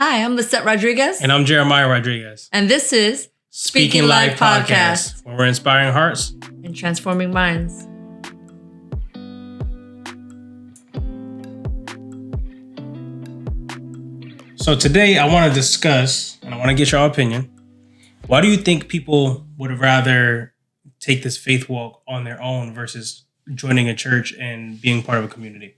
Hi, I'm Lisette Rodriguez. And I'm Jeremiah Rodriguez. And this is Speaking Life Podcast, where we're inspiring hearts and transforming minds. So today I want to discuss, and I want to get your opinion. Why do you think people would rather take this faith walk on their own versus joining a church and being part of a community?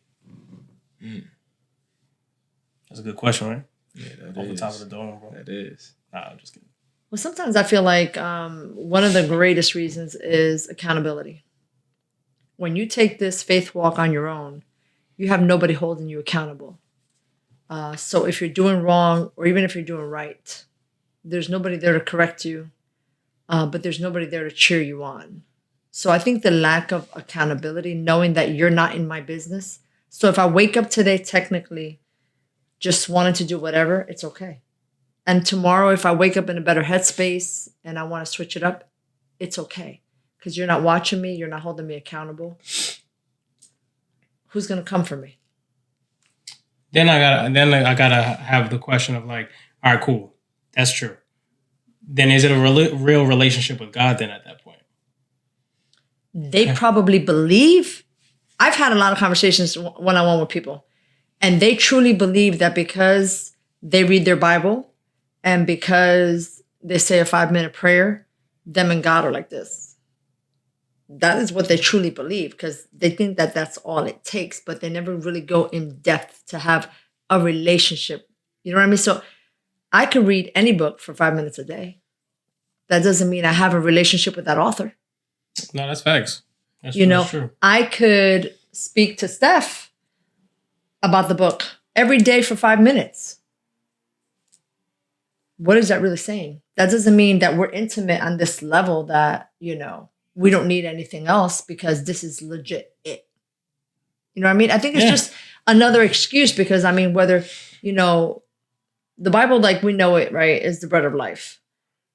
That's a good question, right? Yeah, that Off is. the top of the dome, bro. That is. Nah, I'm just kidding. Well, sometimes I feel like one of the greatest reasons is accountability. When you take this faith walk on your own, you have nobody holding you accountable. So if you're doing wrong, or even if you're doing right, there's nobody there to correct you, but there's nobody there to cheer you on. So I think the lack of accountability, knowing that you're not in my business. So if I wake up today, technically, just wanted to do whatever, it's okay. And tomorrow, if I wake up in a better headspace and I want to switch it up, it's okay. Because you're not watching me, you're not holding me accountable. Who's going to come for me? Then I gotta have the question of like, all right, cool, that's true. Then is it a real relationship with God then at that point? They probably believe. I've had a lot of conversations one-on-one with people, and they truly believe that because they read their Bible and because they say a 5-minute prayer, them and God are like this. That is what they truly believe, because they think that that's all it takes, but they never really go in depth to have a relationship. You know what I mean? So I could read any book for 5 minutes a day. That doesn't mean I have a relationship with that author. No, that's facts. That's true. I could speak to Steph about the book every day for 5 minutes. What is that really saying? That doesn't mean that we're intimate on this level that, we don't need anything else because this is legit it. You know what I mean? I think it's just another excuse because, whether, the Bible, like we know it, right, is the bread of life.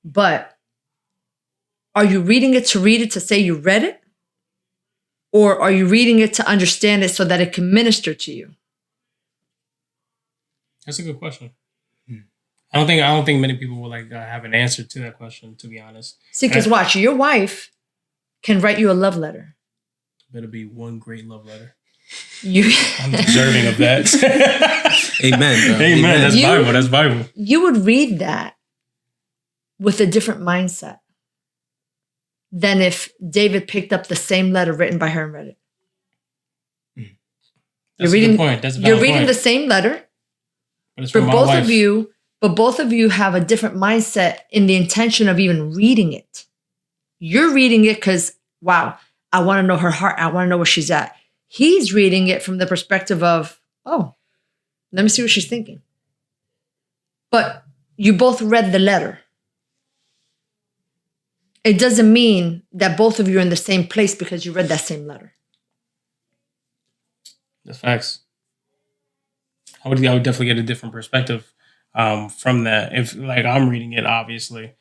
But are you reading it to read it to say you read it? Or are you reading it to understand it so that it can minister to you? That's a good question. I don't think many people will have an answer to that question, to be honest. See, because watch, your wife can write you a love letter. Better be one great love letter. I'm deserving of that. Amen, bro. Amen. That's Bible. You would read that with a different mindset than if David picked up the same letter written by her and read it. That's a good point. That's a valid You're reading point. the same letter, but it's for from my both wife. of you, but both of you have a different mindset in the intention of even reading it. You're reading it because, wow, I want to know her heart. I want to know where she's at. He's reading it from the perspective of, oh, let me see what she's thinking. But you both read the letter. It doesn't mean that both of you are in the same place because you read that same letter. That's facts. I would definitely get a different perspective from that if I'm reading it, obviously.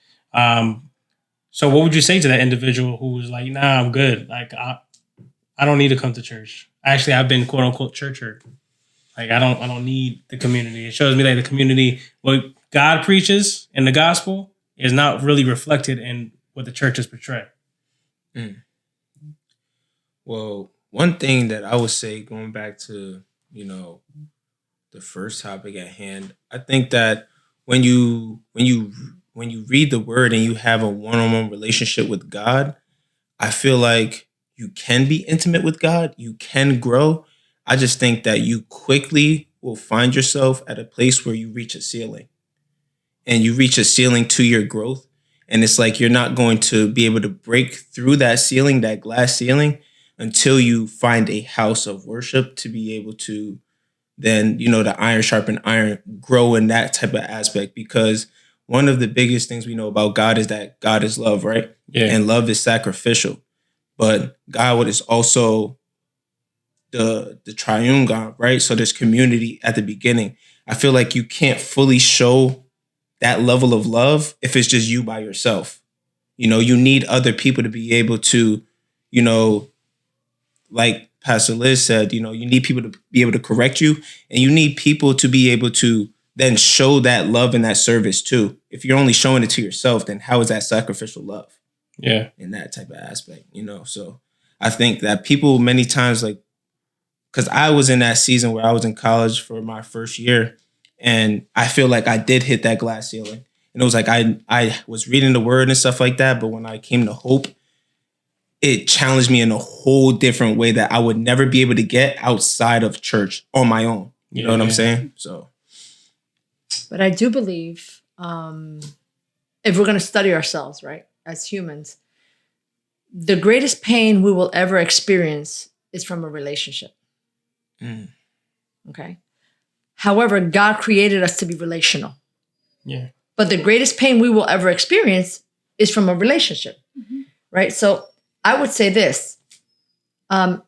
So what would you say to that individual who was like, nah, I'm good. I don't need to come to church. Actually, I've been quote unquote church hurt. I don't need the community. It shows me that the community, what God preaches in the gospel is not really reflected in what the churches portray. Well, one thing that I would say, going back to, the first topic at hand, I think that when you read the word and you have a one-on-one relationship with God, I feel like you can be intimate with God. You can grow. I just think that you quickly will find yourself at a place where you reach a ceiling. And you reach a ceiling to your growth. And it's like you're not going to be able to break through that ceiling, that glass ceiling, until you find a house of worship to be able to then, the iron sharpen iron, grow in that type of aspect. Because one of the biggest things we know about God is that God is love, right? Yeah. And love is sacrificial. But God is also the triune God, right? So there's community at the beginning. I feel like you can't fully show that level of love if it's just you by yourself. You need other people to be able to, like Pastor Liz said, you need people to be able to correct you, and you need people to be able to then show that love and that service too. If you're only showing it to yourself, then how is that sacrificial love? Yeah. In that type of aspect, you know? So I think that people many times, like, because I was in that season where I was in college for my first year, and I feel like I did hit that glass ceiling. And it was like I was reading the word and stuff like that, but when I came to hope, it challenged me in a whole different way that I would never be able to get outside of church on my own. You know what I'm saying? So, but I do believe if we're going to study ourselves, right, as humans, the greatest pain we will ever experience is from a relationship. Okay. However, God created us to be relational. Yeah. But the greatest pain we will ever experience is from a relationship. Right. So I would say this, 9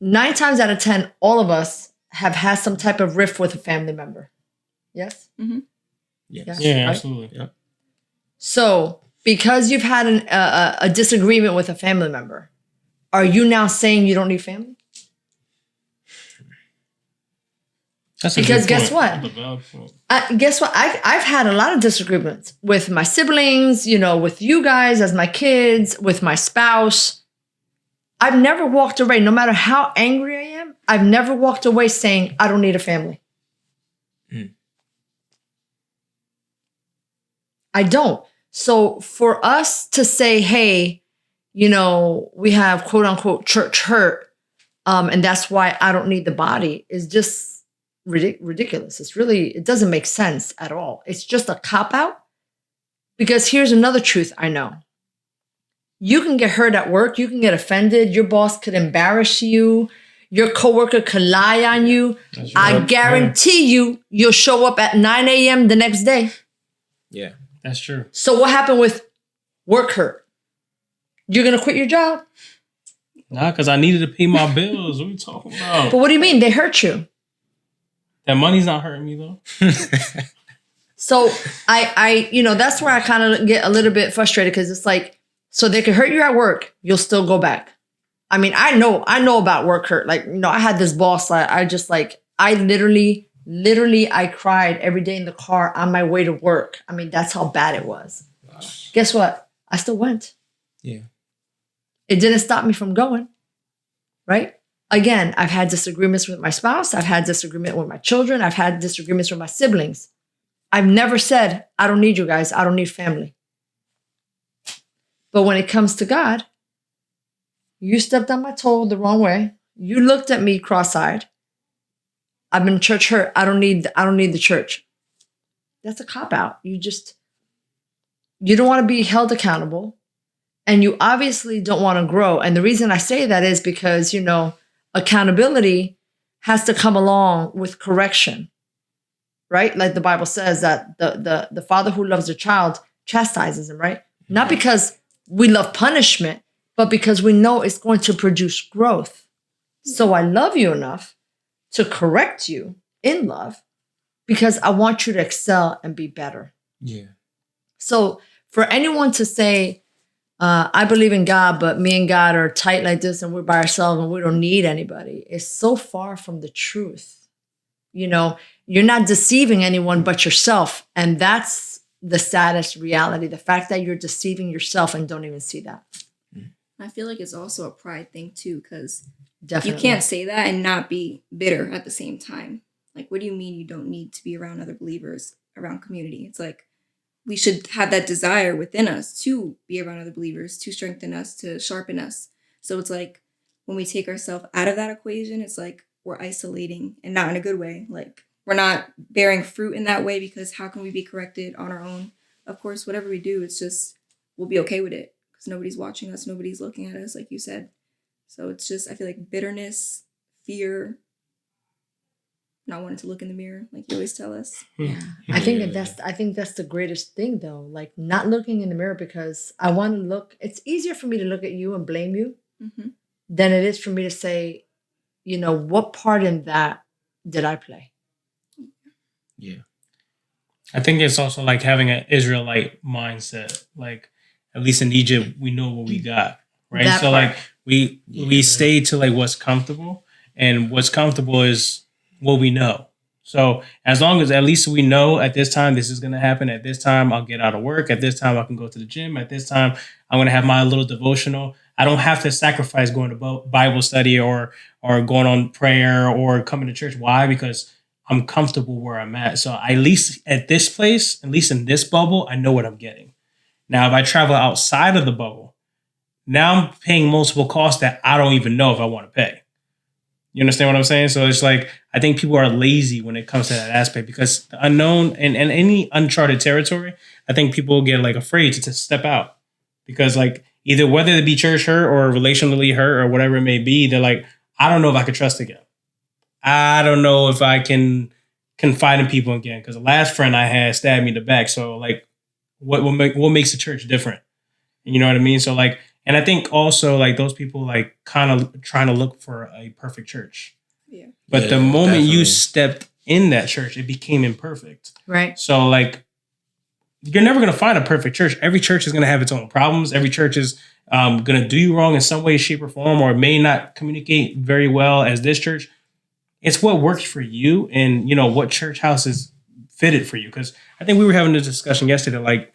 times out of 10, all of us have had some type of rift with a family member. Yes? yes. Yeah, right? absolutely. Yep. So because you've had a disagreement with a family member, are you now saying you don't need family? That's a Because good guess point. what? That's a valid point. Guess what? I've had a lot of disagreements with my siblings, you know, with you guys as my kids, with my spouse. I've never walked away, no matter how angry I am, I've never walked away saying, I don't need a family. I don't. So for us to say, hey, you know, we have quote unquote church hurt, and that's why I don't need the body is just ridiculous. It doesn't make sense at all. It's just a cop out. Because here's another truth I know. You can get hurt at work. You can get offended. Your boss could embarrass you. Your coworker could lie on you. I guarantee you'll show up at 9 a.m. the next day. Yeah. That's true. So what happened with work hurt? You're going to quit your job? Nah, because I needed to pay my bills. What are you talking about? But what do you mean? They hurt you. That money's not hurting me though. So I, you know, that's where I kind of get a little bit frustrated because it's like, so they could hurt you at work, you'll still go back. I mean, I know about work hurt. Like, you know, I had this boss. I literally, I cried every day in the car on my way to work. I mean, that's how bad it was. Wow. Guess what? I still went. Yeah. It didn't stop me from going. Right? Again, I've had disagreements with my spouse. I've had disagreement with my children. I've had disagreements with my siblings. I've never said, I don't need you guys. I don't need family. But when it comes to God, you stepped on my toe the wrong way. You looked at me cross-eyed. I've been church hurt. I don't need the church. That's a cop-out. You don't want to be held accountable. And you obviously don't want to grow. And the reason I say that is because, you know, accountability has to come along with correction, right? Like the Bible says that the father who loves a child chastises him, right? Not because we love punishment, but because we know it's going to produce growth. So I love you enough to correct you in love because I want you to excel and be better. Yeah. So for anyone to say, I believe in God, but me and God are tight like this and we're by ourselves and we don't need anybody, it's so far from the truth. You know, you're not deceiving anyone but yourself. And that's the saddest reality, the fact that you're deceiving yourself and don't even see that. I feel like it's also a pride thing too, because Definitely. you can't say that and not be bitter at the same time. Like, what do you mean you don't need to be around other believers, around community? It's like, we should have that desire within us to be around other believers, to strengthen us, to sharpen us. So it's like when we take ourselves out of that equation, it's like we're isolating and not in a good way. Like we're not bearing fruit in that way because how can we be corrected on our own? Of course, whatever we do, it's just we'll be okay with it because nobody's watching us, nobody's looking at us, like you said. So it's just, I feel like bitterness, fear, not wanting to look in the mirror, like you always tell us. Yeah. I think that's the greatest thing though. Like not looking in the mirror because I want to look, it's easier for me to look at you and blame you than it is for me to say, you know, what part in that did I play? Yeah. I think it's also like having an Israelite mindset. Like at least in Egypt, we know what we got, right? That so part. like we stay to like what's comfortable, and what's comfortable is what we know. So as long as at least we know at this time this is going to happen, at this time I'll get out of work, at this time I can go to the gym, at this time I'm going to have my little devotional. I don't have to sacrifice going to Bible study or going on prayer or coming to church. Why? Because I'm comfortable where I'm at. So at least at this place, at least in this bubble, I know what I'm getting. Now, if I travel outside of the bubble, now I'm paying multiple costs that I don't even know if I want to pay. You understand what I'm saying? So it's like, I think people are lazy when it comes to that aspect because the unknown and any uncharted territory, I think people get like afraid to step out because like either whether it be church hurt or relationally hurt or whatever it may be, they're like, I don't know if I can trust again. I don't know if I can confide in people again because the last friend I had stabbed me in the back. So like, what makes the church different? You know what I mean? So like, and I think also like those people like kind of trying to look for a perfect church. Yeah. But the moment definitely. you stepped in that church, it became imperfect. Right. So like, you're never going to find a perfect church. Every church is going to have its own problems. Every church is going to do you wrong in some way, shape, or form, or may not communicate very well as this church. It's what works for you and, you know, what church house is fitted for you. Because I think we were having a discussion yesterday, like,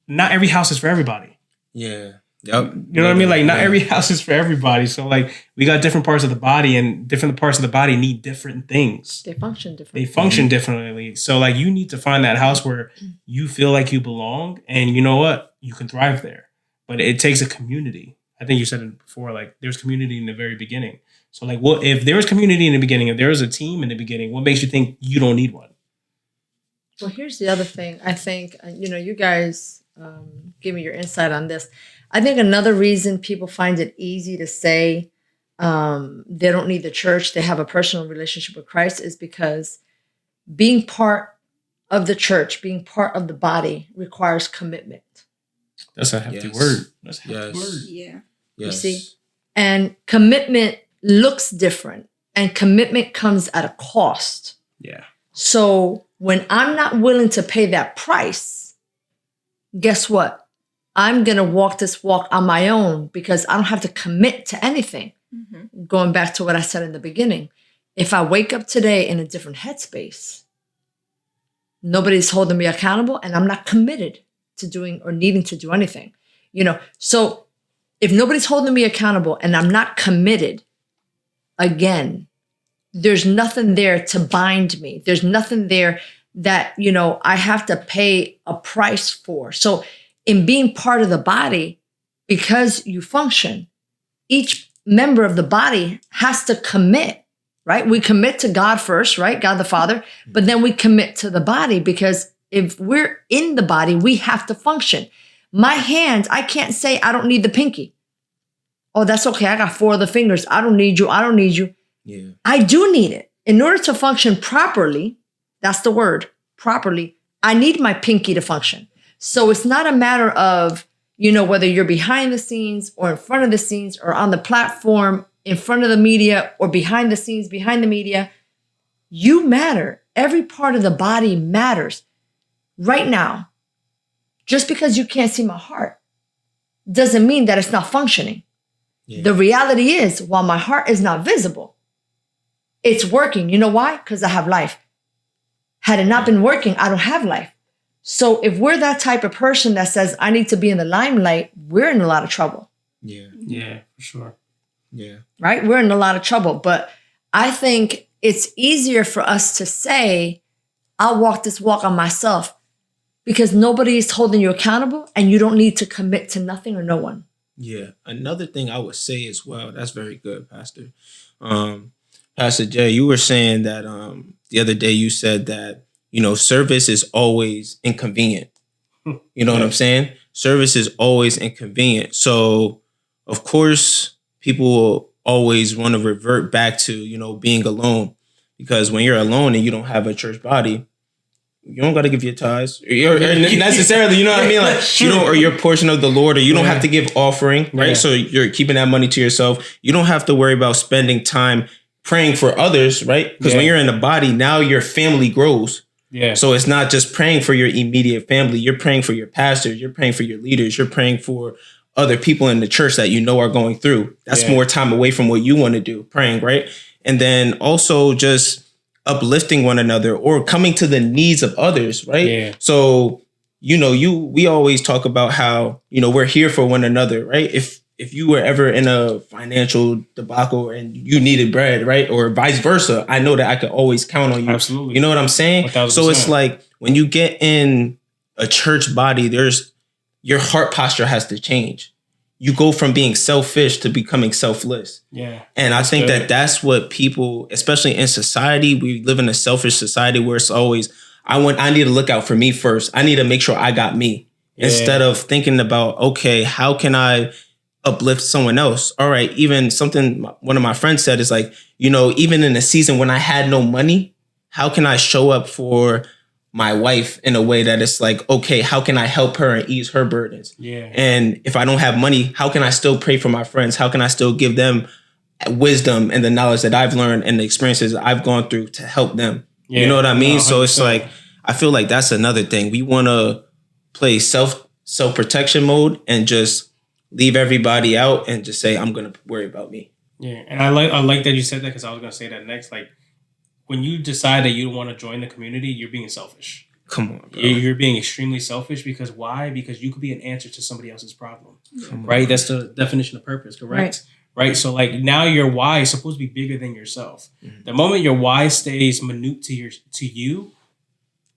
not every house is for everybody. Yeah. Yep. You know what I mean? Like, not every house is for everybody. So, like, we got different parts of the body, and different parts of the body need different things. They function differently. They function differently. So, like, you need to find that house where you feel like you belong, and you know what? You can thrive there. But it takes a community. I think you said it before, like, there's community in the very beginning. So, like, what if there was community in the beginning, if there was a team in the beginning, what makes you think you don't need one? Well, here's the other thing. I think, you guys give me your insight on this. I think another reason people find it easy to say they don't need the church, they have a personal relationship with Christ, is because being part of the church, being part of the body requires commitment. That's a hefty Yes. word. That's a hefty Yes. word. Yeah. You Yes. see? And commitment looks different, and commitment comes at a cost. Yeah. So when I'm not willing to pay that price, guess what? I'm going to walk this walk on my own because I don't have to commit to anything. Mm-hmm. Going back to what I said in the beginning, if I wake up today in a different headspace, nobody's holding me accountable and I'm not committed to doing or needing to do anything. So if nobody's holding me accountable and I'm not committed, again, there's nothing there to bind me. There's nothing there that, I have to pay a price for. So in being part of the body, because you function, each member of the body has to commit, right? We commit to God first, right? God the Father, but then we commit to the body because if we're in the body, we have to function. My hand, I can't say I don't need the pinky. Oh, that's okay. I got 4 of the fingers. I don't need you. I don't need you. Yeah. I do need it. In order to function properly, that's the word, properly, I need my pinky to function. So it's not a matter of, whether you're behind the scenes or in front of the scenes or on the platform in front of the media or behind the scenes, behind the media. You matter. Every part of the body matters. Right now, just because you can't see my heart doesn't mean that it's not functioning. Yeah. The reality is, while my heart is not visible, it's working. You know why? Because I have life. Had it not been working, I don't have life. So if we're that type of person that says, I need to be in the limelight, we're in a lot of trouble, Yeah. Yeah, for sure. Yeah. right? We're in a lot of trouble. But I think it's easier for us to say, I'll walk this walk on myself because nobody is holding you accountable and you don't need to commit to nothing or no one. Yeah. Another thing I would say as well, that's very good, Pastor. Pastor Jay, you were saying that the other day you said that, service is always inconvenient. You know what I'm saying? Service is always inconvenient. So, of course, people will always want to revert back to, being alone. Because when you're alone and you don't have a church body, you don't got to give your tithes. Or necessarily, you know what I mean? Like, or your portion of the Lord, or you don't have to give offering, right? Yeah. So you're keeping that money to yourself. You don't have to worry about spending time praying for others, right? Because when you're in the body, now your family grows. Yeah. So it's not just praying for your immediate family. You're praying for your pastors. You're praying for your leaders. You're praying for other people in the church that are going through. That's more time away from what you want to do, praying, right? And then also just uplifting one another or coming to the needs of others, right? Yeah. So, we always talk about how, we're here for one another, right? If you were ever in a financial debacle and you needed bread, right? Or vice versa, I know that I could always count on you. Absolutely. You know what I'm saying? 1000%. So it's like when you get in a church body, your heart posture has to change. You go from being selfish to becoming selfless. Yeah. And I think that's what people, especially in society, we live in a selfish society where it's always, I need to look out for me first. I need to make sure I got me. Yeah. Instead of thinking about, okay, how can I uplift someone else? All right. Even something one of my friends said is like, even in a season when I had no money, how can I show up for my wife in a way that it's like, okay, how can I help her and ease her burdens? Yeah. And if I don't have money, how can I still pray for my friends? How can I still give them wisdom and the knowledge that I've learned and the experiences I've gone through to help them? Yeah. You know what I mean? No, so it's like, I feel like that's another thing. We want to play self-protection mode and just leave everybody out and just say, I'm going to worry about me. Yeah. And I like that you said that, because I was going to say that next. Like, when you decide that you don't want to join the community, you're being selfish. Come on, bro. You're being extremely selfish. Because why? Because you could be an answer to somebody else's problem. Right? That's the definition of purpose, correct? Right. So like now your why is supposed to be bigger than yourself. Mm-hmm. The moment your why stays minute to you,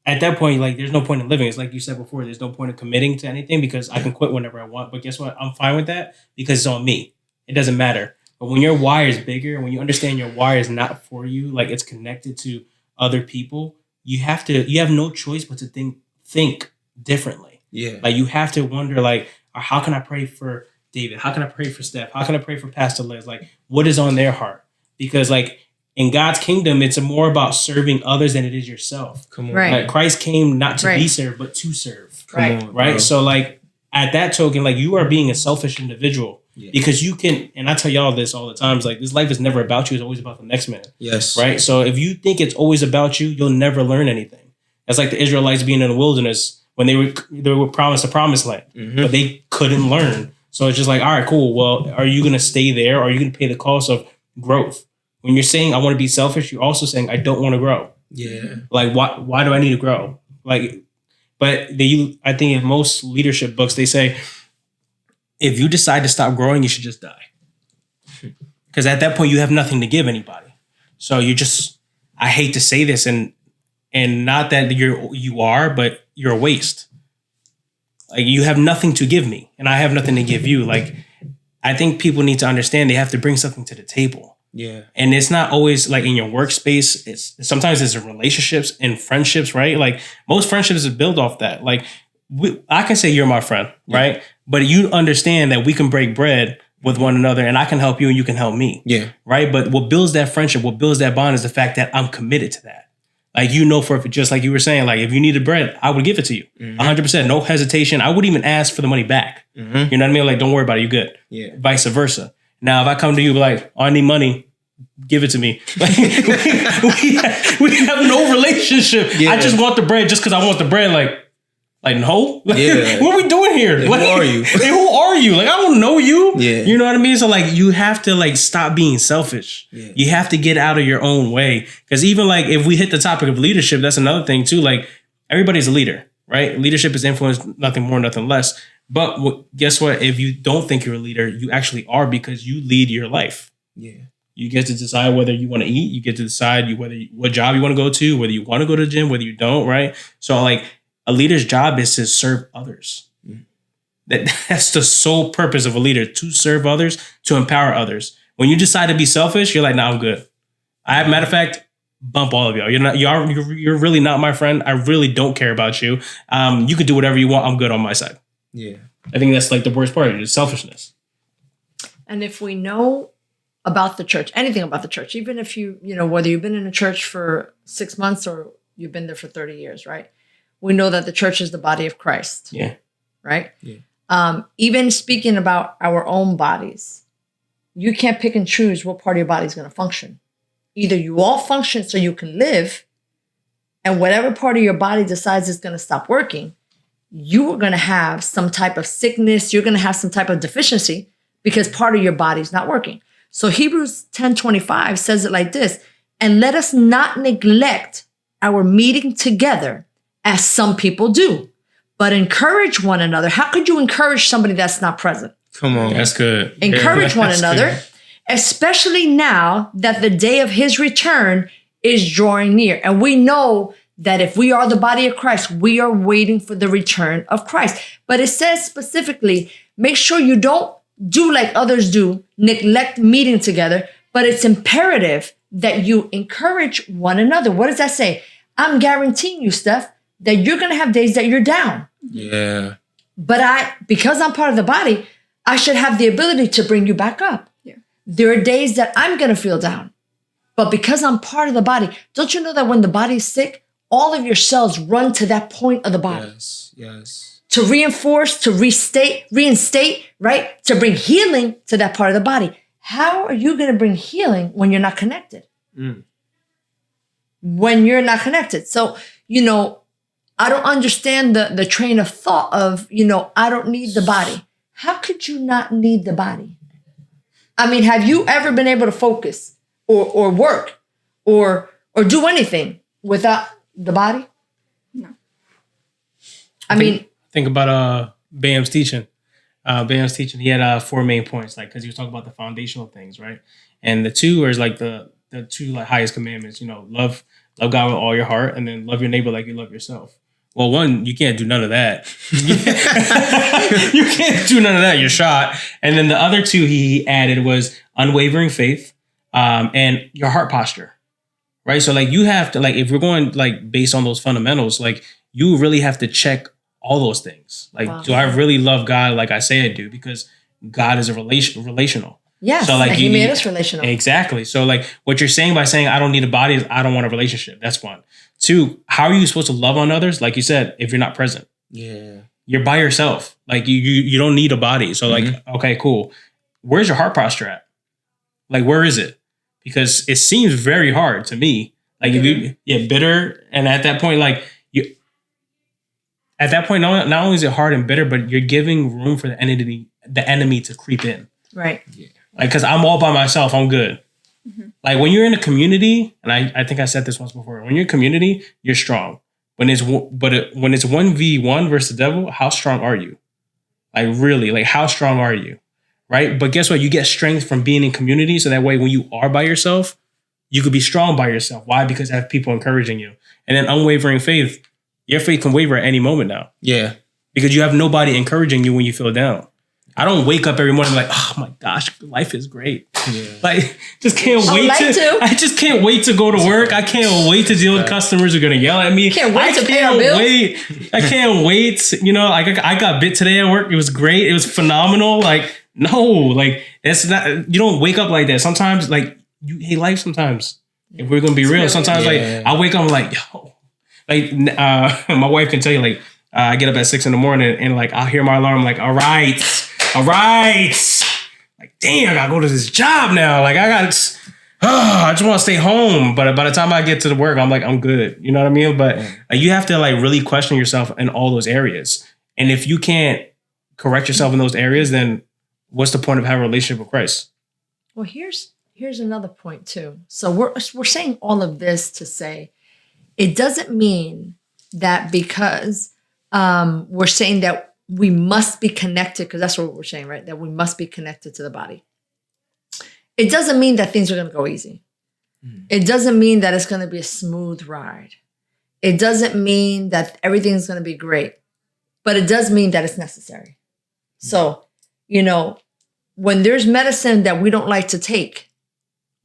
at that point, like there's no point in living. It's like you said before, there's no point in committing to anything because I can quit whenever I want. But guess what? I'm fine with that because it's on me. It doesn't matter. But when your why is bigger and when you understand your why is not for you, like it's connected to other people, you have no choice but to think differently. Yeah. Like you have to wonder, like, how can I pray for David? How can I pray for Steph? How can I pray for Pastor Liz? Like, what is on their heart? Because like in God's kingdom, it's more about serving others than it is yourself. Come on. Right. Like Christ came not to be served, but to serve. Right. On, right. Bro. So like at that token, like you are being a selfish individual. Yeah. Because you can, and I tell y'all this all the time, it's like this life is never about you, it's always about the next man. Yes. Right? So if you think it's always about you, you'll never learn anything. That's like the Israelites being in the wilderness when they were promised the promised land, but they couldn't learn. So it's just like, all right, cool. Well, are you going to stay there or are you going to pay the cost of growth? When you're saying I want to be selfish, you're also saying I don't want to grow. Yeah. Like why do I need to grow? Like, but I think in most leadership books, they say, if you decide to stop growing, you should just die. Because at that point, you have nothing to give anybody. So I hate to say this, and not that you are, but you're a waste. Like you have nothing to give me, and I have nothing to give you. Like I think people need to understand they have to bring something to the table. Yeah. And it's not always like in your workspace. Sometimes it's in relationships and friendships, right? Like most friendships is built off that. Like I can say you're my friend, right? But you understand that we can break bread with one another and I can help you and you can help me. Yeah. Right. But what builds that friendship, what builds that bond is the fact that I'm committed to that. Like, just like you were saying, like if you needed bread, I would give it to you. 100%. No hesitation. I wouldn't even ask for the money back. You know what I mean? Like, don't worry about it. You're good. Yeah. Vice versa. Now, if I come to you like, oh, I need money, give it to me. Like, we have no relationship. Yeah. I just want the bread just because I want the bread. Like no? Yeah. What are we doing here? Like, who are you? Who are you? Like, I don't know you. Yeah. You know what I mean? So, like, you have to, like, stop being selfish. Yeah. You have to get out of your own way. Because even, like, if we hit the topic of leadership, that's another thing, too. Like, everybody's a leader, right? Leadership is influence, nothing more, nothing less. But guess what? If you don't think you're a leader, you actually are because you lead your life. Yeah. You get to decide wwhether you want to eat. You get to decide what job you want to go to, whether you want to go to the gym, whether you don't, right? So, like, a leader's job is to serve others. That's the sole purpose of a leader, to serve others, to empower others. When you decide to be selfish, you're like, nah, I'm good. Matter of fact, bump all of y'all. You're really not my friend. I really don't care about you. You can do whatever you want. I'm good on my side. Yeah. I think that's like the worst part of it, is selfishness. And if we know about the church, anything about the church, even if whether you've been in a church for 6 months or you've been there for 30 years, right? We know that the church is the body of Christ. Yeah. Right? Yeah. Even speaking about our own bodies, you can't pick and choose what part of your body is going to function. Either you all function so you can live, and whatever part of your body decides it's going to stop working, you are going to have some type of sickness. You're going to have some type of deficiency because part of your body is not working. So Hebrews 10:25 says it like this: And let us not neglect our meeting together as some people do, but encourage one another. How could you encourage somebody that's not present? Come on. That's good. Encourage Yeah, one that's another, good. especially now that the day of his return is drawing near. And we know that if we are the body of Christ, we are waiting for the return of Christ. But it says specifically, make sure you don't do like others do, neglect meeting together, but it's imperative that you encourage one another. What does that say? I'm guaranteeing you, Steph, that you're going to have days that you're down. Yeah. But because I'm part of the body, I should have the ability to bring you back up. Yeah. There are days that I'm going to feel down. But because I'm part of the body, don't you know that when the body is sick, all of your cells run to that point of the body Yes. to reinforce, to reinstate, right? To bring healing to that part of the body. How are you going to bring healing when you're not connected? When you're not connected. So, I don't understand the train of thought of, I don't need the body. How could you not need the body? I mean, have you ever been able to focus or work or do anything without the body? No. I mean, Think about Bam's teaching. Bam's teaching, he had 4 main points, like, because he was talking about the foundational things, right? And the 2 is like the 2 like highest commandments. Love God with all your heart, and then love your neighbor like you love yourself. Well, 1, you can't do none of that. You can't do none of that. You're shot. And then the other 2 he added was unwavering faith, and your heart posture, right? So like you have to, like, if we're going like based on those fundamentals, like you really have to check all those things. Like, Wow. Do I really love God like I say I do? Because God is a relational. yes, So like and he made us relational. Exactly. So like what you're saying by saying I don't need a body is I don't want a relationship. That's 1. 2, how are you supposed to love on others? Like you said, if you're not present, Yeah. you're by yourself. Like you don't need a body. So like, okay, cool. Where's your heart posture at? Like, where is it? Because it seems very hard to me. Like if you, bitter. And at that point, not only is it hard and bitter, but you're giving room for the enemy to creep in. Right. Like, cause I'm all by myself, I'm good. Like when you're in a community, and I think I said this once before, when you're in a community, you're strong. When it's 1v1 versus the devil, how strong are you? Like really, like how strong are you? Right? But guess what? You get strength from being in community. So that way, when you are by yourself, you could be strong by yourself. Why? Because I have people encouraging you. And then unwavering faith, your faith can waver at any moment now. Yeah. Because you have nobody encouraging you when you feel down. I don't wake up every morning like, oh my gosh, life is great. Yeah. Like, just can't I would wait like to. I just can't wait to go to work. I can't wait to deal with customers who are gonna yell at me. Can't wait I to pay our bills. I can't wait. Like I got bit today at work. It was great. It was phenomenal. Like, no, like that's not. You don't wake up like that. Sometimes, like you hate life. Sometimes, if we're gonna be real, sometimes like I wake up I'm like, yo, like my wife can tell you, like I get up at 6 a.m. and like I'll hear my alarm. Like, all right. Like, damn, I gotta go to this job now. Like, I just want to stay home. But by the time I get to the work, I'm like, I'm good. You know what I mean? But like, you have to like really question yourself in all those areas. And if you can't correct yourself in those areas, then what's the point of having a relationship with Christ? Well, here's another point too. So we're saying all of this to say it doesn't mean that because we're saying that we must be connected, because that's what we're saying, right? That we must be connected to the body. It doesn't mean that things are going to go easy. It doesn't mean that it's going to be a smooth ride. It doesn't mean that everything's going to be great, but it does mean that it's necessary. So, when there's medicine that we don't like to take,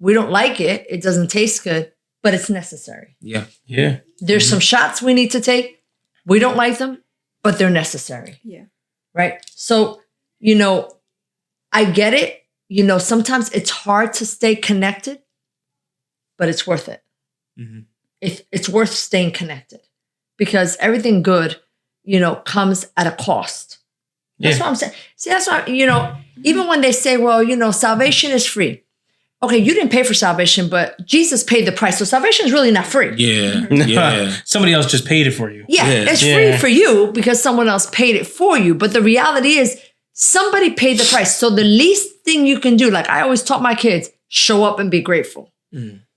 we don't like it. It doesn't taste good, but it's necessary. Yeah. Yeah. There's some shots we need to take. We don't like them, but they're necessary. Yeah. Right. So, I get it. Sometimes it's hard to stay connected, but it's worth it. It's worth staying connected because everything good, comes at a cost. That's what I'm saying. See, that's why, even when they say, well, salvation is free. Okay, you didn't pay for salvation, but Jesus paid the price. So salvation is really not free. Yeah. Yeah. Somebody else just paid it for you. Yeah, it's free for you because someone else paid it for you. But the reality is somebody paid the price. So the least thing you can do, like I always taught my kids, show up and be grateful.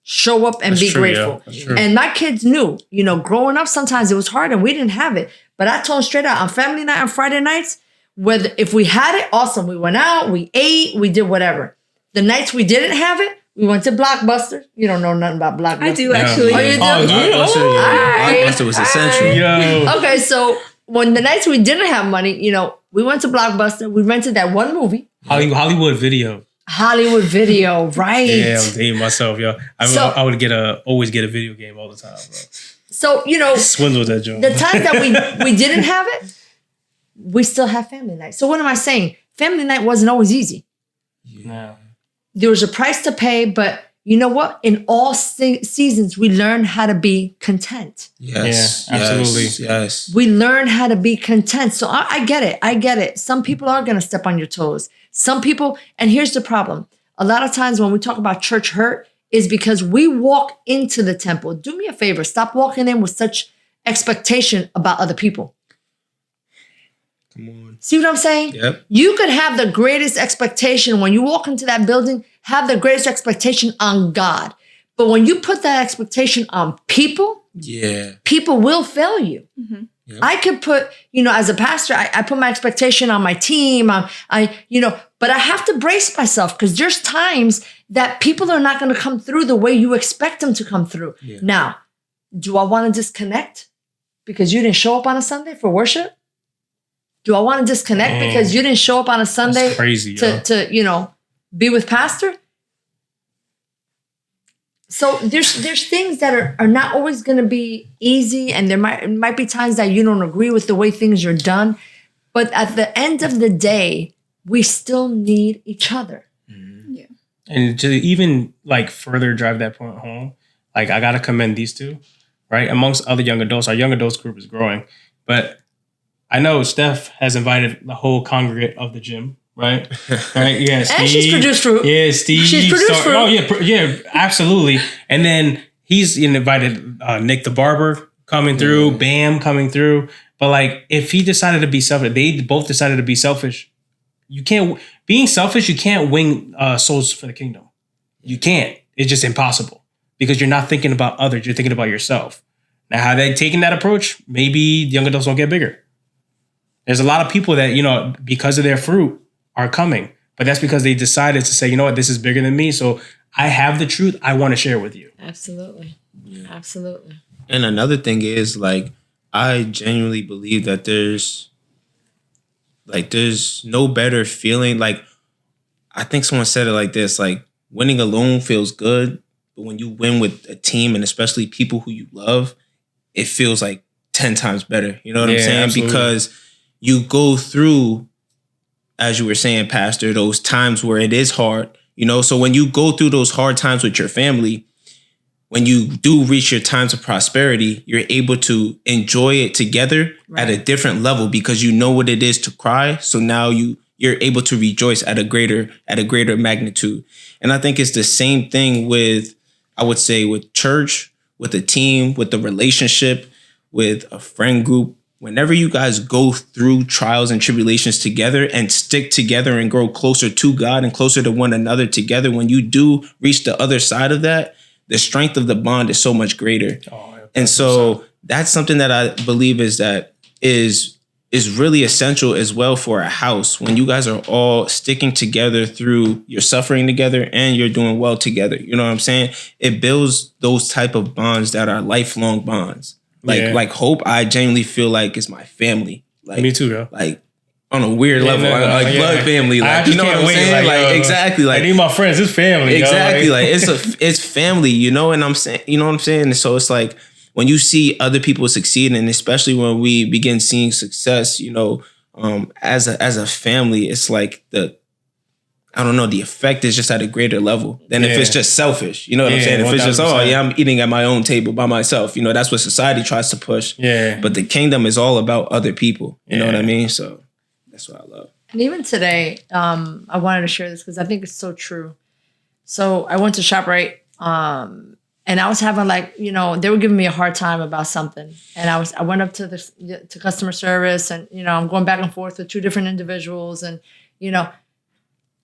show up and That's be true, grateful. yeah. That's true. And my kids knew, growing up, sometimes it was hard and we didn't have it. But I told them straight out on family night, on Friday nights, whether if we had it, awesome. We went out, we ate, we did whatever. The nights we didn't have it, we went to Blockbuster. You don't know nothing about Blockbuster. I do actually. Oh, you do? Blockbuster, Alright, Blockbuster was essential. Yo. Okay, so when the nights we didn't have money, we went to Blockbuster. We rented that one movie, Hollywood Video. Hollywood Video, right? Yeah, I'm dating myself, yo. I would always get a video game all the time, bro. So, Swindle that joint. the times that we didn't have it, we still have family night. So what am I saying? Family night wasn't always easy. Yeah. There was a price to pay, but you know what? In all seasons, we learn how to be content. Yes, Yeah, absolutely. Yes. We learn how to be content. So I get it. I get it. Some people are going to step on your toes. Some people, and here's the problem. A lot of times when we talk about church hurt is because we walk into the temple. Do me a favor. Stop walking in with such expectation about other people. Come on. See what I'm saying? Yep. You could have the greatest expectation when you walk into that building, have the greatest expectation on God. But when you put that expectation on people, Yeah. people will fail you. Mm-hmm. Yep. I could put, as a pastor, I put my expectation on my team. But I have to brace myself because there's times that people are not going to come through the way you expect them to come through. Yeah. Now, do I want to disconnect because you didn't show up on a Sunday for worship? Do I want to disconnect because you didn't show up on a Sunday That's crazy, yo. to be with pastor? So there's things that are not always going to be easy, and there might be times that you don't agree with the way things are done. But at the end of the day, we still need each other. Yeah. And to even further drive that point home, I gotta commend these two, right? Amongst other young adults, our young adults group is growing. But I know Steph has invited the whole congregate of the gym, right? Right? Yeah, Steve. And she's produced fruit. Yeah, Steve. She's produced fruit. Oh yeah, absolutely. And then he's invited Nick the barber coming through, Bam coming through. But if he decided to be selfish, they both decided to be selfish. You can't being selfish. You can't win souls for the kingdom. You can't. It's just impossible because you're not thinking about others. You're thinking about yourself. Now, how they taking that approach? Maybe the young adults don't get bigger. There's a lot of people that because of their fruit are coming, but that's because they decided to say, you know what, this is bigger than me. So I have the truth. I want to share it with you. Absolutely. Yeah. Absolutely. And another thing is I genuinely believe that there's no better feeling. I think someone said it like this, winning alone feels good, but when you win with a team and especially people who you love, it feels 10 times better. You know what I'm saying? Absolutely. Because you go through, as you were saying, Pastor, those times where it is hard, so when you go through those hard times with your family, when you do reach your times of prosperity, you're able to enjoy it together at a different level because you know what it is to cry. So now you're able to rejoice at a greater magnitude. And I think it's the same thing with church, with a team, with the relationship, with a friend group. Whenever you guys go through trials and tribulations together and stick together and grow closer to God and closer to one another together, when you do reach the other side of that, the strength of the bond is so much greater. And so that's something that I believe is really essential as well for a house. When you guys are all sticking together through your suffering together and you're doing well together, you know what I'm saying? It builds those type of bonds that are lifelong bonds. Like Hope, I genuinely feel is my family. Me too, yo. On a weird level, blood family. I just you know what can't I'm wait, saying? Exactly. I need my friends. It's family. Exactly. Yo. It's family, and I'm saying, you know what I'm saying? And so it's when you see other people succeed, and especially when we begin seeing success, as a family, it's the effect is just at a greater level than if it's just selfish. You know what I'm saying? If it's just, I'm eating at my own table by myself, that's what society tries to push. Yeah. But the kingdom is all about other people. You know what I mean? So that's what I love. And even today, I wanted to share this because I think it's so true. So I went to ShopRite, and I was having they were giving me a hard time about something, and I went up to customer service, and I'm going back and forth with two different individuals, and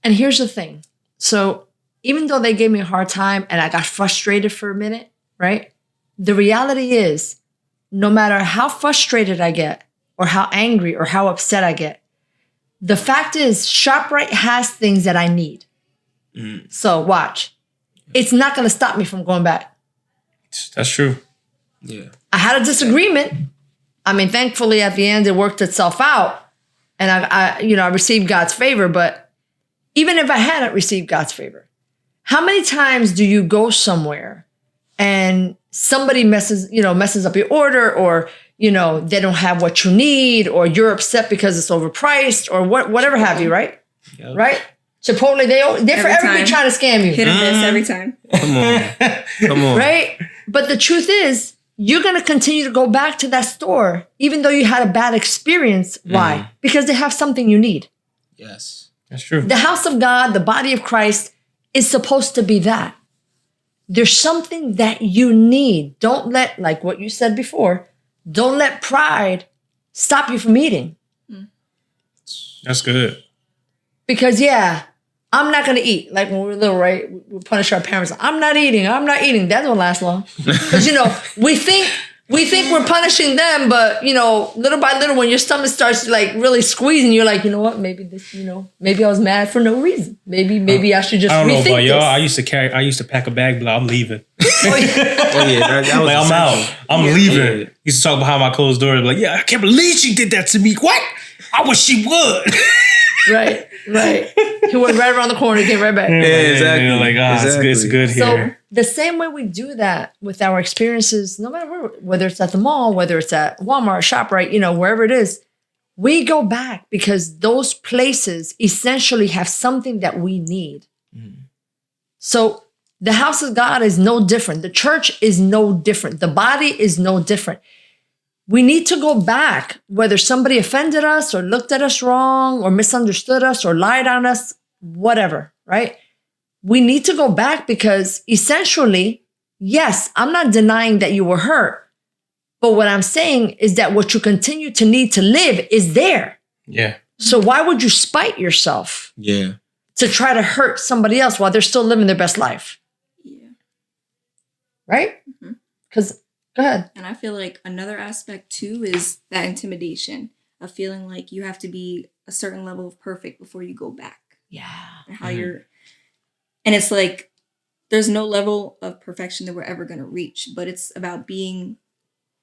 and here's the thing. So even though they gave me a hard time and I got frustrated for a minute, right? The reality is, no matter how frustrated I get or how angry or how upset I get, the fact is ShopRite has things that I need. So watch. It's not going to stop me from going back. That's true. Yeah. I had a disagreement. I mean, thankfully at the end it worked itself out and I received God's favor. But even if I hadn't received God's favor, how many times do you go somewhere and somebody messes up your order, or, they don't have what you need, or you're upset because it's overpriced, or whatever have you, right? Yep. Right? Chipotle, they're forever be trying to scam you. Hit and miss every time. Come on. Right? But the truth is, you're going to continue to go back to that store, even though you had a bad experience. Why? Because they have something you need. Yes. That's true. The house of God, the body of Christ, is supposed to be that. There's something that you need. Don't let, like what you said before, don't let pride stop you from eating. That's good. Because, I'm not going to eat. Like when we were little, right? We punish our parents. I'm not eating. That don't last long. Because, we think we're punishing them, but, little by little, when your stomach starts like really squeezing, you're like, you know what? Maybe this, maybe I was mad for no reason. Maybe I should just I don't know rethink about y'all. this. I used to pack a bag, but I'm leaving. Oh yeah, that was Like, I'm essential. out. I'm leaving. Yeah. Used to talk behind my closed doors. Like, I can't believe she did that to me. What? I wish she would. Right. He went right around the corner, came right back. Yeah, exactly. Like, Exactly. it's good So here. the same way we do that with our experiences, no matter whether it's at the mall, whether it's at Walmart, ShopRite, wherever it is, we go back because those places essentially have something that we need. So the house of God is no different. The church is no different. The body is no different. We need to go back, whether somebody offended us or looked at us wrong or misunderstood us or lied on us, whatever, right? We need to go back because essentially, yes, I'm not denying that you were hurt. But what I'm saying is that what you continue to need to live is there. Yeah. So why would you spite yourself Yeah. to try to hurt somebody else while they're still living their best life? Yeah. Right? Because, go ahead. And I feel like another aspect too is that intimidation of feeling like you have to be a certain level of perfect before you go back. Yeah. And how and it's like there's no level of perfection that we're ever going to reach, but it's about being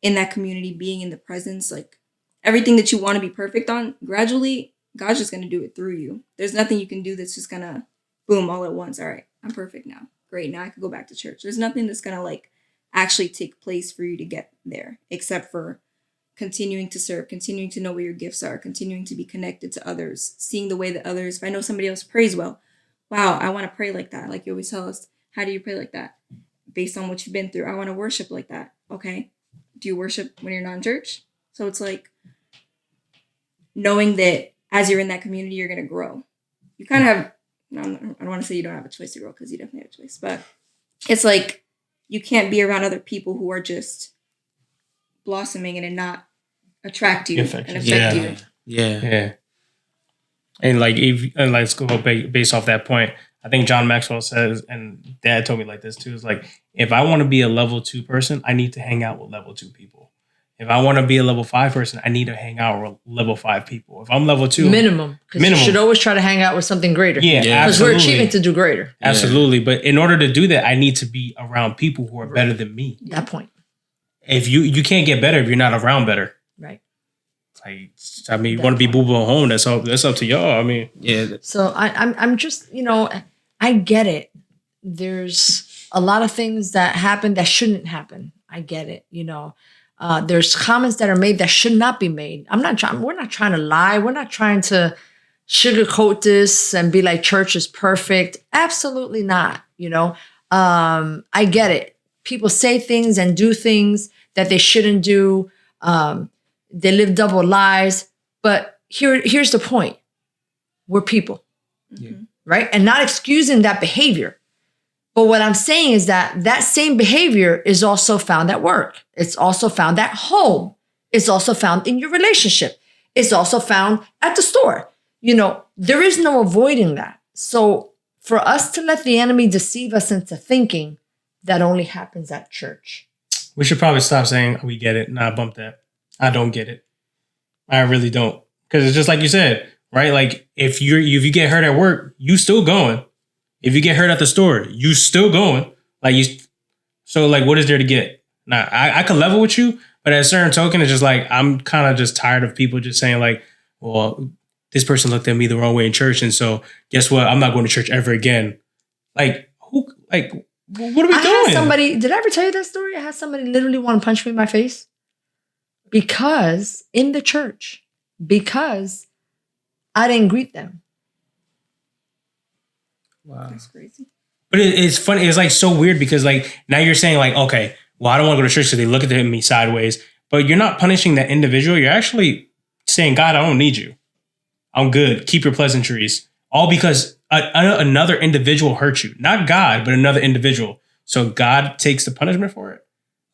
in that community, being in the presence, like everything that you want to be perfect on, gradually God's just going to do it through you. There's nothing you can do that's just going to boom all at once. All right, I'm perfect now. Great. Now I can go back to church. There's nothing that's going to like actually take place for you to get there, except for continuing to serve, continuing to know where your gifts are, continuing to be connected to others, seeing the way that others, if I know somebody else prays well, wow, I want to pray like that. Like you always tell us, how do you pray like that? Based on what you've been through, I want to worship like that. Okay. Do you worship when you're not in church? So it's like knowing that as you're in that community, you're going to grow. You kind of have, I don't want to say you don't have a choice to grow because you definitely have a choice, but it's like, you can't be around other people who are just blossoming and not attract you and affect you. Yeah. And let's go based off that point. I think John Maxwell says, and Dad told me like this too, is like, if I want to be a level 2 person, I need to hang out with level 2 people. If I want to be a level 5 person, I need to hang out with level 5 people. If I'm level 2, minimum. Because you should always try to hang out with something greater. Yeah, because we're achieving to do greater. Absolutely. But in order to do that, I need to be around people who are better than me. That point. If you can't get better if you're not around better. Right. Like, I mean, you want to be boo-boo at home, that's up to y'all. I mean, Yeah. So I'm just, I get it. There's a lot of things that happen that shouldn't happen. I get it. There's comments that are made that should not be made. We're not trying to lie. We're not trying to sugarcoat this and be like church is perfect. Absolutely not. I get it. People say things and do things that they shouldn't do. They live double lives. But here's the point. We're people. Yeah. Right? And not excusing that behavior. But what I'm saying is that same behavior is also found at work. It's also found at home. It's also found in your relationship. It's also found at the store. There is no avoiding that. So for us to let the enemy deceive us into thinking that only happens at church. We should probably stop saying we get it. Nah, bump that. I don't get it. I really don't. Because it's just like you said, right? Like if you get hurt at work, you still going. If you get hurt at the store, you still going. So what is there to get? Now I could level with you, but at a certain token, it's just like I'm kind of just tired of people just saying like, well, this person looked at me the wrong way in church, and so guess what? I'm not going to church ever again. Like who? Like what are we doing? Did I ever tell you that story? I had somebody literally want to punch me in my face because in the church, because I didn't greet them. Wow. That's crazy. But it's funny. It's like so weird because like now you're saying like, okay, well, I don't want to go to church because they look at me sideways. But you're not punishing that individual. You're actually saying, God, I don't need you. I'm good. Keep your pleasantries. All because another individual hurt you. Not God, but another individual. So God takes the punishment for it.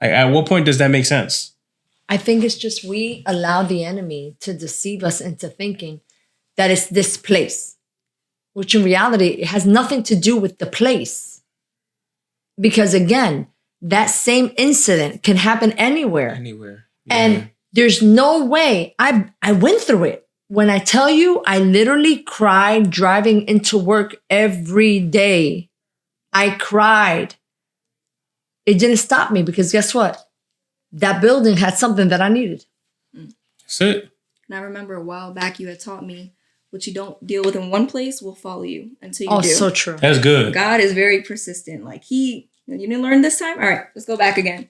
Like, at what point does that make sense? I think it's just we allow the enemy to deceive us into thinking that it's this place, which in reality, it has nothing to do with the place. Because again, that same incident can happen anywhere. Anywhere. And there's no way. I went through it. When I tell you, I literally cried driving into work every day. I cried. It didn't stop me because guess what? That building had something that I needed. That's it. And I remember a while back you had taught me what you don't deal with in one place will follow you until you do. Oh, so true. That's good. God is very persistent. Like you didn't learn this time? All right, let's go back again.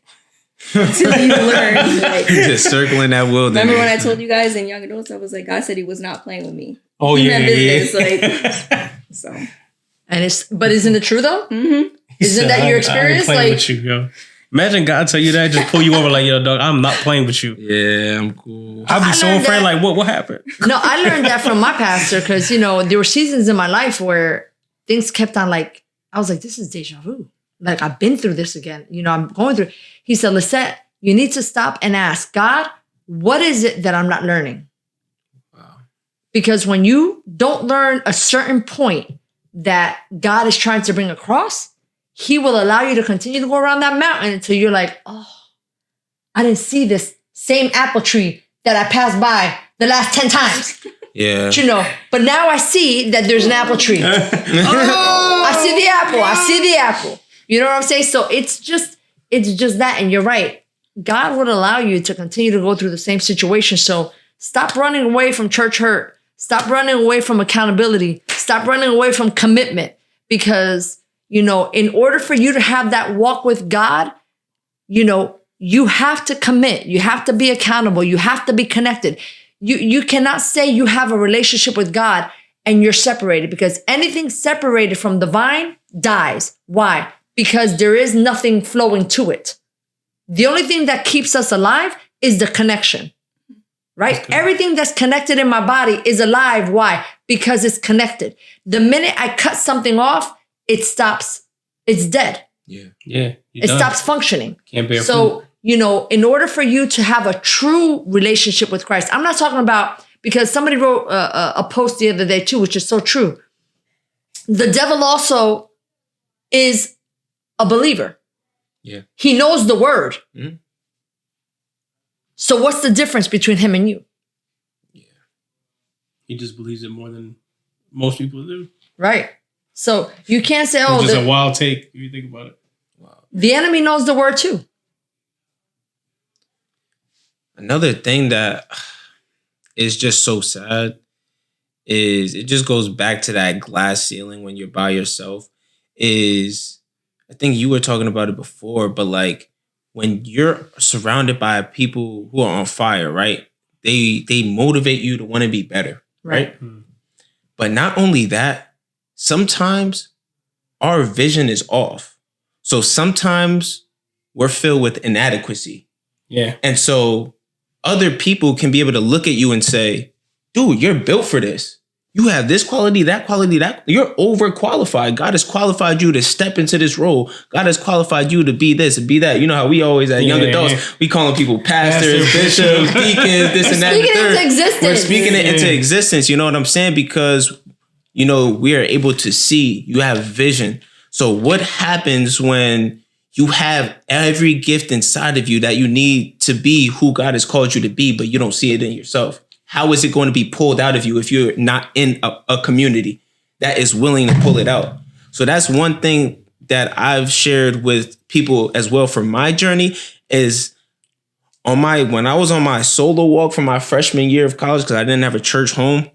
Until you learn. Like, just circling that wilderness. remember when I told you guys in Young Adults, I was like, God said he was not playing with me. Oh, He yeah, meant yeah. business, like, so. But isn't it true though? Mm-hmm. Isn't that your experience? I ain't playing with you, yo. Imagine God tell you that, just pull you over like, yo, dog, I'm not playing with you. Yeah, I'm cool. I'll be I so learned afraid, that- like, what happened? No, I learned that from my pastor because, there were seasons in my life where things kept on like, I was like, this is deja vu. Like, I've been through this again. I'm going through. He said, Lisette, you need to stop and ask God, what is it that I'm not learning? Wow. Because when you don't learn a certain point that God is trying to bring across, he will allow you to continue to go around that mountain until you're like, oh, I didn't see this same apple tree that I passed by the last 10 times. Yeah. But now I see that there's an apple tree. I see the apple. I see the apple. You know what I'm saying? So it's just that. And you're right. God would allow you to continue to go through the same situation. So stop running away from church hurt. Stop running away from accountability. Stop running away from commitment. Because, in order for you to have that walk with God, you have to commit. You have to be accountable. You have to be connected. You cannot say you have a relationship with God and you're separated, because anything separated from the vine dies. Why? Because there is nothing flowing to it. The only thing that keeps us alive is the connection, right? Everything that's connected in my body is alive. Why? Because it's connected. The minute I cut something off, it stops. It's dead. Yeah. Yeah. It stops functioning. Can't bear fruit. So, in order for you to have a true relationship with Christ, I'm not talking about, because somebody wrote a post the other day too, which is so true. The devil also is a believer. Yeah. He knows the word. Mhm. So what's the difference between him and you? He just believes it more than most people do. Right. So you can't say, It's just a wild take if you think about it. the enemy knows the word too. Another thing that is just so sad is it just goes back to that glass ceiling when you're by yourself. I think you were talking about it before, but like when you're surrounded by people who are on fire, right? They motivate you to want to be better, right? But not only that, sometimes our vision is off. So sometimes we're filled with inadequacy. Yeah. And so other people can be able to look at you and say, dude, you're built for this. You have this quality, that. You're overqualified. God has qualified you to step into this role. God has qualified you to be this and be that. You know how we always, at Young Adults, we calling people pastors, bishops, deacons, this and that. Speaking it into existence. We're speaking it into existence. You know what I'm saying? Because, we are able to see. You have vision. So what happens when you have every gift inside of you that you need to be who God has called you to be, but you don't see it in yourself? How is it going to be pulled out of you if you're not in a community that is willing to pull it out? So that's one thing that I've shared with people as well for my journey is when I was on my solo walk for my freshman year of college, because I didn't have a church home,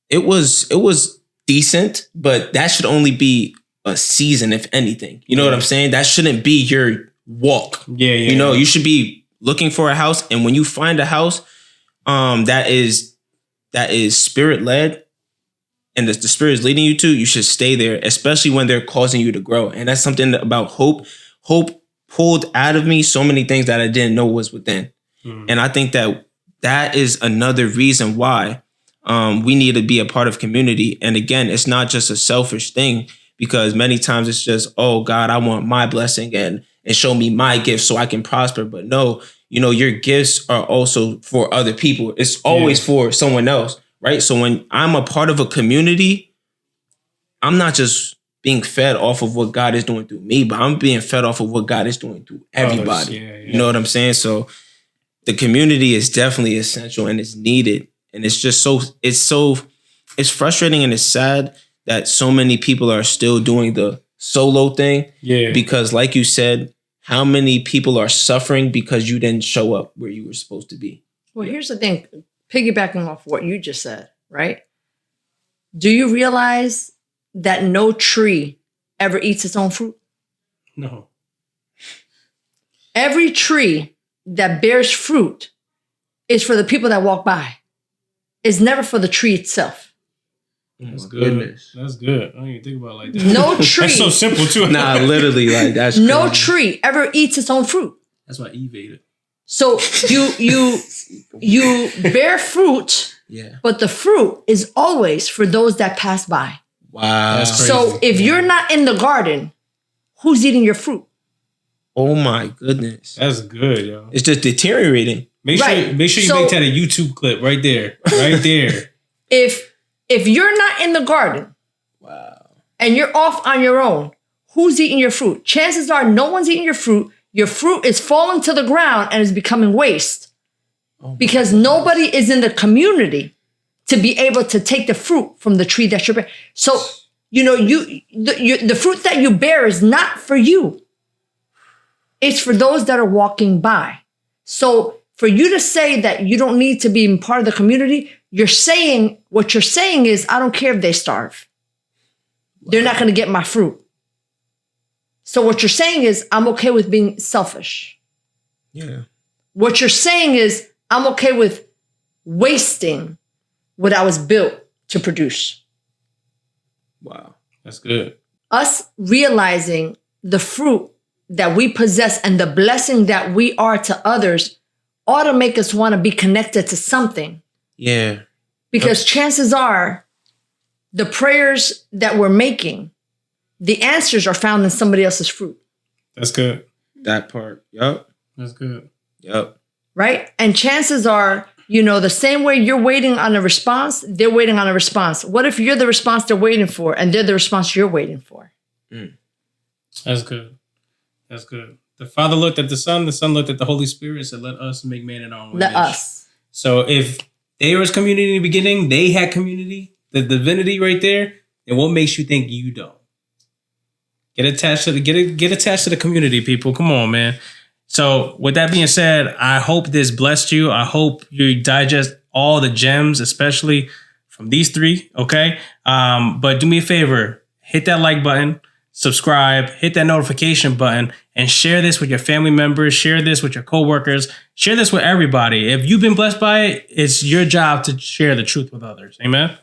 it was decent, but that should only be a season, if anything. You know what I'm saying? That shouldn't be your walk. Yeah. You should be looking for a house, and when you find a house that is spirit led, and the spirit is leading you to, you should stay there, especially when they're causing you to grow. And that's something about hope. Hope pulled out of me so many things that I didn't know was within. And I think that is another reason why we need to be a part of community. And again, it's not just a selfish thing, because many times it's just, oh God, I want my blessing and show me my gifts so I can prosper. But no, your gifts are also for other people. It's always for someone else, right? So when I'm a part of a community, I'm not just being fed off of what God is doing through me, but I'm being fed off of what God is doing through everybody. You know what I'm saying? So the community is definitely essential and it's needed. And it's just it's frustrating and it's sad that so many people are still doing the solo thing. Yeah. Because like you said, how many people are suffering because you didn't show up where you were supposed to be? Well, here's the thing, piggybacking off what you just said, right? Do you realize that no tree ever eats its own fruit? No. Every tree that bears fruit is for the people that walk by. It's never for the tree itself. That's good. Goodness. That's good. I don't even think about it like that. No tree. That's so simple too. Nah, literally, like that's no crazy. tree ever eats its own fruit. That's why Eve ate it. So you bear fruit, but the fruit is always for those that pass by. Wow. That's crazy. So if you're not in the garden, who's eating your fruit? Oh my goodness. That's good, yo. It's just deteriorating. Make sure you make that a YouTube clip right there. Right there. If you're not in the garden, and you're off on your own, who's eating your fruit? Chances are no one's eating your fruit. Your fruit is falling to the ground and is becoming waste because nobody is in the community to be able to take the fruit from the tree that you're bearing. So, the fruit that you bear is not for you. It's for those that are walking by. So for you to say that you don't need to be part of the community, what you're saying is, I don't care if they starve. They're not going to get my fruit. So what you're saying is, I'm okay with being selfish. Yeah. What you're saying is, I'm okay with wasting what I was built to produce. Wow. That's good. Us realizing the fruit that we possess and the blessing that we are to others ought to make us want to be connected to something. Yeah. Because chances are the prayers that we're making, the answers are found in somebody else's fruit. That's good. That part. Yup. That's good. Yup. Right? And chances are, the same way you're waiting on a response, they're waiting on a response. What if you're the response they're waiting for and they're the response you're waiting for? That's good. That's good. The Father looked at the Son looked at the Holy Spirit and said, let us make man in our own image. Let us. So if there was community in the beginning, they had community, the divinity right there, then what makes you think you don't? Get attached to the community, people. Come on, man. So with that being said, I hope this blessed you. I hope you digest all the gems, especially from these three, okay? But do me a favor, hit that like button, subscribe, hit that notification button, and share this with your family members, share this with your coworkers, share this with everybody. If you've been blessed by it, it's your job to share the truth with others. Amen?